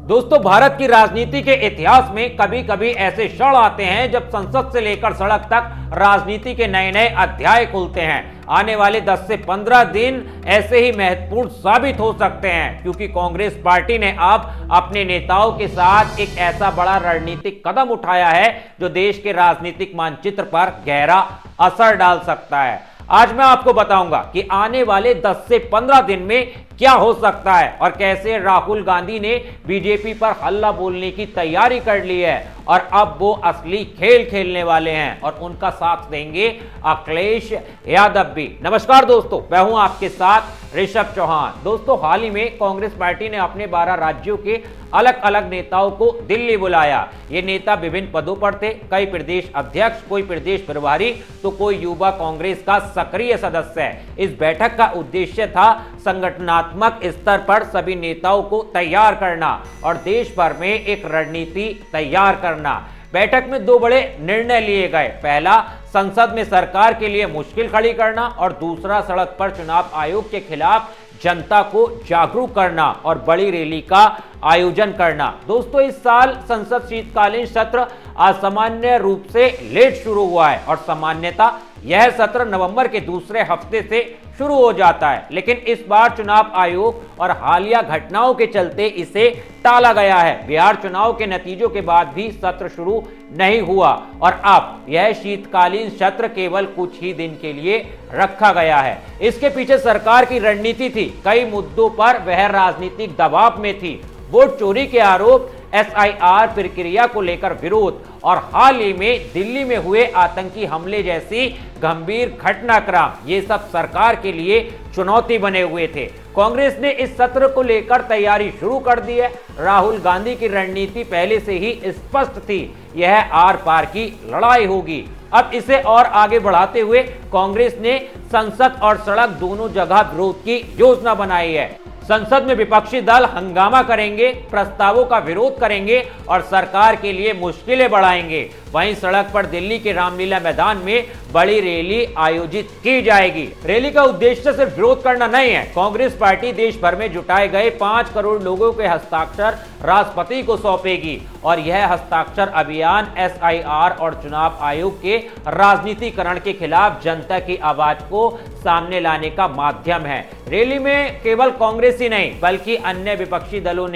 दोस्तों, भारत की राजनीति के इतिहास में कभी कभी ऐसे क्षण आते हैं जब संसद से लेकर सड़क तक राजनीति के नए नए अध्याय खुलते हैं। आने वाले 10 से 15 दिन ऐसे ही महत्वपूर्ण साबित हो सकते हैं, क्योंकि कांग्रेस पार्टी ने अब अपने नेताओं के साथ एक ऐसा बड़ा रणनीतिक कदम उठाया है जो देश के राजनीतिक मानचित्र पर गहरा असर डाल सकता है। आज मैं आपको बताऊंगा कि आने वाले 10 से 15 दिन में क्या हो सकता है और कैसे राहुल गांधी ने बीजेपी पर हल्ला बोलने की तैयारी कर ली है और अब वो असली खेल खेलने वाले हैं और उनका साथ देंगे अखिलेश यादव भी। नमस्कार दोस्तों, मैं हूं आपके साथ ऋषभ चौहान। दोस्तों, हाल ही में कांग्रेस पार्टी ने अपने 12 राज्यों के अलग अलग नेताओं को दिल्ली बुलाया। ये नेता विभिन्न पदों पर थे, कई प्रदेश अध्यक्ष, कोई प्रदेश प्रभारी तो कोई युवा कांग्रेस का सक्रिय सदस्य है। इस बैठक का उद्देश्य था संगठनात्मक स्तर पर सभी नेताओं को तैयार करना और देश भर में एक रणनीति तैयार करना। बैठक में 2 बड़े निर्णय लिए गए। पहला, संसद में सरकार के लिए मुश्किल खड़ी करना और दूसरा, सड़क पर चुनाव आयोग के खिलाफ जनता को जागरूक करना और बड़ी रैली का आयोजन करना। दोस्तों, इस साल संसद शीतकालीन सत्र असामान्य रूप से लेट शुरू हुआ है और सामान्यतः यह सत्र नवंबर के दूसरे हफ्ते से शुरू हो जाता है, लेकिन इस बार चुनाव आयोग और हालिया घटनाओं के चलते इसे टाला गया है। बिहार चुनाव के नतीजों के बाद भी सत्र शुरू नहीं हुआ और अब यह शीतकालीन सत्र केवल कुछ ही दिन के लिए रखा गया है। इसके पीछे सरकार की रणनीति थी। कई मुद्दों पर वह राजनीतिक दबाव में थी। वोट चोरी के आरोप, SIR प्रक्रिया को लेकर विरोध और हाल ही में दिल्ली में हुए आतंकी हमले जैसी गंभीर घटनाक्रम, ये सब सरकार के लिए चुनौती बने हुए थे। कांग्रेस ने इस सत्र को लेकर तैयारी शुरू कर दी है। राहुल गांधी की रणनीति पहले से ही स्पष्ट थी, यह आर पार की लड़ाई होगी। अब इसे और आगे बढ़ाते हुए कांग्रेस ने संसद और सड़क दोनों जगह विरोध की योजना बनाई है। संसद में विपक्षी दल हंगामा करेंगे, प्रस्तावों का विरोध करेंगे और सरकार के लिए मुश्किलें बढ़ाएंगे। वहीं सड़क पर दिल्ली के रामलीला मैदान में बड़ी रैली आयोजित की जाएगी। रैली का उद्देश्य सिर्फ विरोध करना नहीं है। कांग्रेस पार्टी देश भर में जुटाए गए 5 करोड़ लोगों के हस्ताक्षर राष्ट्रपति को सौंपेगी और यह हस्ताक्षर अभियान SIR और चुनाव आयोग के राजनीतिकरण के खिलाफ जनता की आवाज को सामने लाने का माध्यम है। रैली में केवल कांग्रेस ही नहीं बल्कि अन्य विपक्षी दलों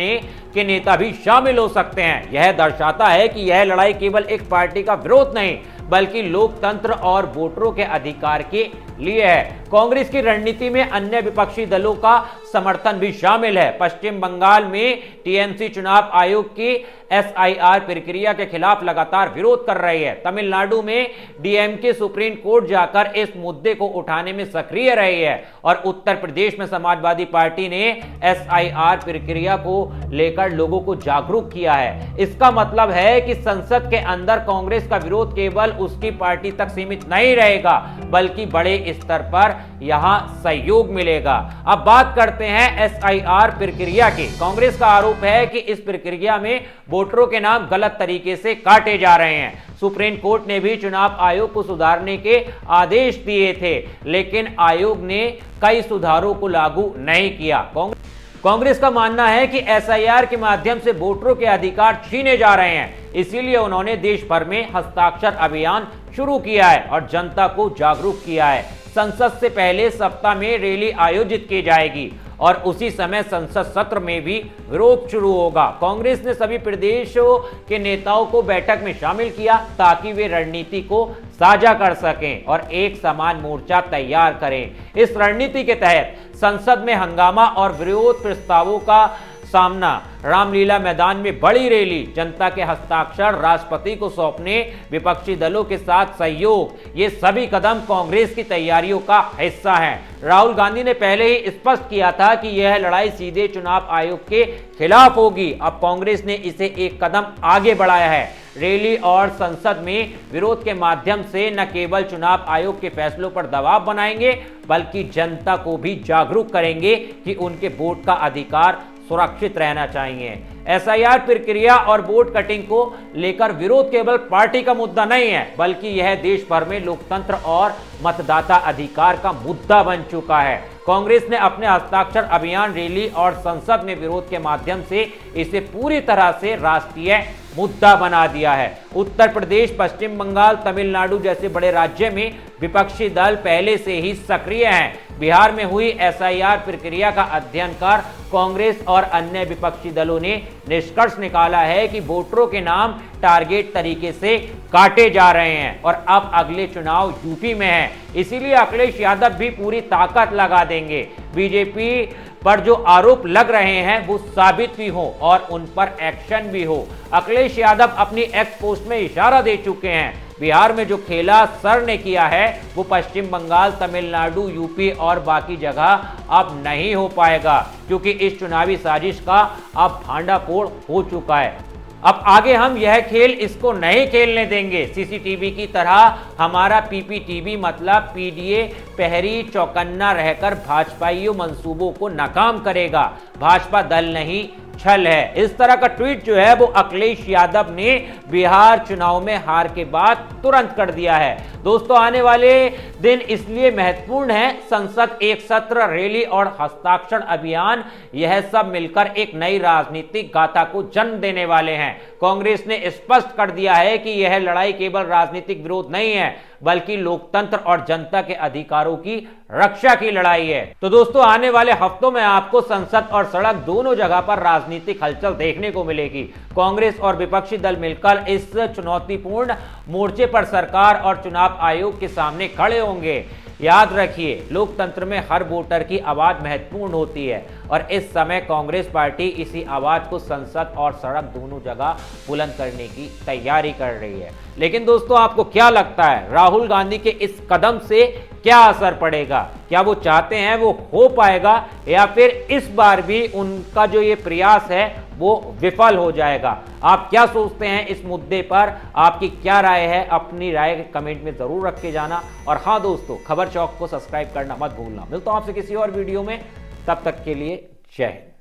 के नेता भी शामिल हो सकते हैं। यह दर्शाता है कि यह लड़ाई केवल एक पार्टी का विरोध नहीं बल्कि लोकतंत्र और वोटरों के अधिकार के लिए है। कांग्रेस की रणनीति में अन्य विपक्षी दलों का समर्थन भी शामिल है। पश्चिम बंगाल में TMC चुनाव आयोग की SIR प्रक्रिया के खिलाफ लगातार विरोध कर रही है। तमिलनाडु में DMK सुप्रीम कोर्ट जाकर इस मुद्दे को उठाने में सक्रिय रही है और उत्तर प्रदेश में समाजवादी पार्टी ने SIR प्रक्रिया को लेकर लोगों को जागरूक किया है। इसका मतलब है कि संसद के अंदर कांग्रेस का विरोध केवल उसकी पार्टी तक सीमित नहीं रहेगा बल्कि बड़े स्तर पर यहां सहयोग मिलेगा। अब बात करते हैं SIR प्रक्रिया की। कांग्रेस का आरोप है कि इस प्रक्रिया में वोटरों के नाम गलत तरीके से काटे जा रहे हैं। सुप्रीम कोर्ट ने भी चुनाव आयोग को सुधारने के आदेश दिए थे, लेकिन आयोग ने कई सुधारों को लागू नहीं किया। कांग्रेस का मानना है कि SIR के माध्यम से वोटरों के अधिकार छीने जा रहे हैं, इसीलिए उन्होंने देश भर में हस्ताक्षर अभियान शुरू किया है और जनता को जागरूक किया है। संसद से पहले सप्ताह में रैली आयोजित की जाएगी और उसी समय संसद सत्र में भी विरोध शुरू होगा। कांग्रेस ने सभी प्रदेशों के नेताओं को बैठक में शामिल किया ताकि वे रणनीति को साझा कर सकें और एक समान मोर्चा तैयार करें। इस रणनीति के तहत संसद में हंगामा और विरोध प्रस्तावों का सामना, रामलीला मैदान में बड़ी रैली, जनता के हस्ताक्षर राष्ट्रपति को सौंपने, विपक्षी दलों के साथ सहयोग, ये सभी कदम कांग्रेस की तैयारियों का हिस्सा हैं। राहुल गांधी ने पहले ही स्पष्ट किया था कि यह लड़ाई सीधे चुनाव आयोग के खिलाफ होगी। अब कांग्रेस ने इसे एक कदम आगे बढ़ाया है। रैली और संसद में विरोध के माध्यम से न केवल चुनाव आयोग के फैसलों पर दबाव बनाएंगे बल्कि जनता को भी जागरूक करेंगे कि उनके वोट का अधिकार सुरक्षित रहना चाहिए। SIR प्रक्रिया और वोट कटिंग को लेकर विरोध केवल पार्टी का मुद्दा नहीं है बल्कि यह देश भर में लोकतंत्र और मतदाता अधिकार का मुद्दा बन चुका है। कांग्रेस ने अपने हस्ताक्षर अभियान, रैली और संसद में विरोध के माध्यम से इसे पूरी तरह से राष्ट्रीय मुद्दा बना दिया है। उत्तर प्रदेश, पश्चिम बंगाल, तमिलनाडु जैसे बड़े राज्य में विपक्षी दल पहले से ही सक्रिय हैं। बिहार में हुई एसआईआर प्रक्रिया का अध्ययन कर कांग्रेस और अन्य विपक्षी दलों ने निष्कर्ष निकाला है कि वोटरों के नाम टारगेट तरीके से काटे जा रहे हैं और अब अगले चुनाव यूपी में है, इसीलिए अखिलेश यादव भी पूरी ताकत लगा देंगे। बीजेपी पर जो आरोप लग रहे हैं वो साबित भी हो और उन पर एक्शन भी हो। अखिलेश यादव अपनी एक्स पोस्ट में इशारा दे चुके हैं, बिहार में जो खेला सर ने किया है वो पश्चिम बंगाल, तमिलनाडु, यूपी और बाकी जगह अब नहीं हो पाएगा, क्योंकि इस चुनावी साजिश का अब भांडाफोड़ हो चुका है। अब आगे हम यह खेल इसको नहीं खेलने देंगे। सीसीटीवी की तरह हमारा पीपीटीवी मतलब पीडीए पहरी चौकन्ना रहकर भाजपाइयों मंसूबों को नाकाम करेगा। भाजपा दल नहीं छल है। इस तरह का ट्वीट जो है वो अखिलेश यादव ने बिहार चुनाव में हार के बाद तुरंत कर दिया है। दोस्तों, आने वाले दिन इसलिए महत्वपूर्ण है, संसद, एक सत्र, रैली और हस्ताक्षर अभियान, यह सब मिलकर एक नई राजनीतिक गाथा को जन्म देने वाले हैं। कांग्रेस ने स्पष्ट कर दिया है कि यह लड़ाई केवल राजनीतिक विरोध नहीं है, बल्कि लोकतंत्र और जनता के अधिकारों की रक्षा की लड़ाई है। तो दोस्तों, आने वाले हफ्तों में आपको संसद और सड़क दोनों जगह पर राजनीतिक हलचल देखने को मिलेगी। कांग्रेस और विपक्षी दल मिलकर इस चुनौतीपूर्ण मोर्चे पर सरकार और चुनाव आयोग के सामने खड़े होंगे। याद रखिए, लोकतंत्र में हर वोटर की आवाज महत्वपूर्ण होती है और इस समय कांग्रेस पार्टी इसी आवाज को संसद और सड़क दोनों जगह बुलंद करने की तैयारी कर रही है। लेकिन दोस्तों, आपको क्या लगता है, राहुल गांधी के इस कदम से क्या असर पड़ेगा? क्या वो चाहते हैं वो हो पाएगा या फिर इस बार भी उनका जो ये प्रयास है वो विफल हो जाएगा? आप क्या सोचते हैं इस मुद्दे पर? आपकी क्या राय है? अपनी राय कमेंट में जरूर रख के जाना। और हाँ दोस्तों, खबर चौक को सब्सक्राइब करना मत भूलना। मिलता हूं आपसे किसी और वीडियो में, तब तक के लिए जय हिंद।